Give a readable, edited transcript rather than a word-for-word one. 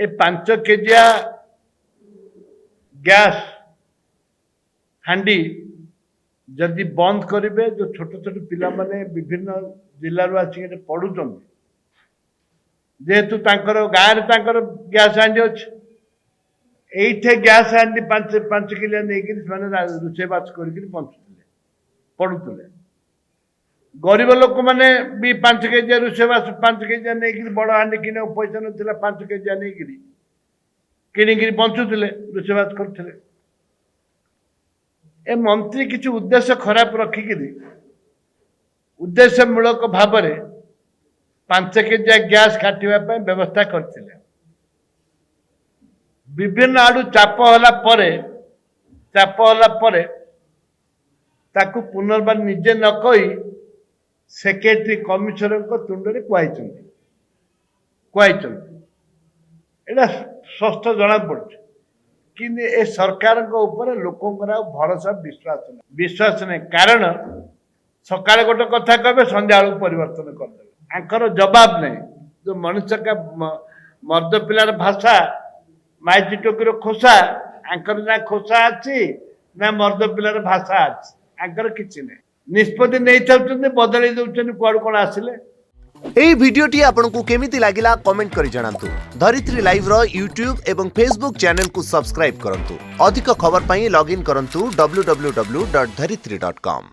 ए 5 Kezia gas हांडी जदि बंद करेंगे जो छोट छोट पिला माने विभिन्न जिल्ला आसिक पढ़ुं जेहेतु गाँव गैस हांडी अच्छे ये गैस हांडी 5 किलिया नहीं रोषेबास कर बंचुले पढ़ुले गरीब लोक मैंने भी 5 केजिया रोषेबास 5 केजिया नहीं बड़ हांडी कि पैसा ना 5 केजिया नहीं कि बंचुले रोषेबास करते ए मंत्री किसी उद्देश्य खराब रखिकी उद्देश्यमूलक भाव 5 केजिया गैस काटिया व्यवस्था करते विभिन्न आड़ू चाप ताकू पुनर्बार निजे न कही सेक्रेटरी कमिशनर तुंड कहई एटा स्पष्ट जना पड़े कि ए सरकार लोकंर भरोसा विश्वास नहीं कारण सका गोटे कथा कहे संध्या परिवर्तन करदे आंकर जवाब नहीं जो मनुष्य का मर्द पिलार भाषा माइची टोकीर खोसा आंकर ना खोसा अच्छी ना मर्द पिलार भाषा अच्छी आंकर किसी नहीं निष्पत्ति नहीं बदल दौरान कुआड़ कौन आसिले এই ভিডিওটি আপনার কেমিতি লাগিলা কমেন্ট করে জানাতু ধরিত্রী লাইভ র यूट्यूब এবং ফেসবুক চ্যানেল কু সবস্ক্রাইব করন্তু अधिक खबर পাই লগ ইন করন্তু www.dharitri.com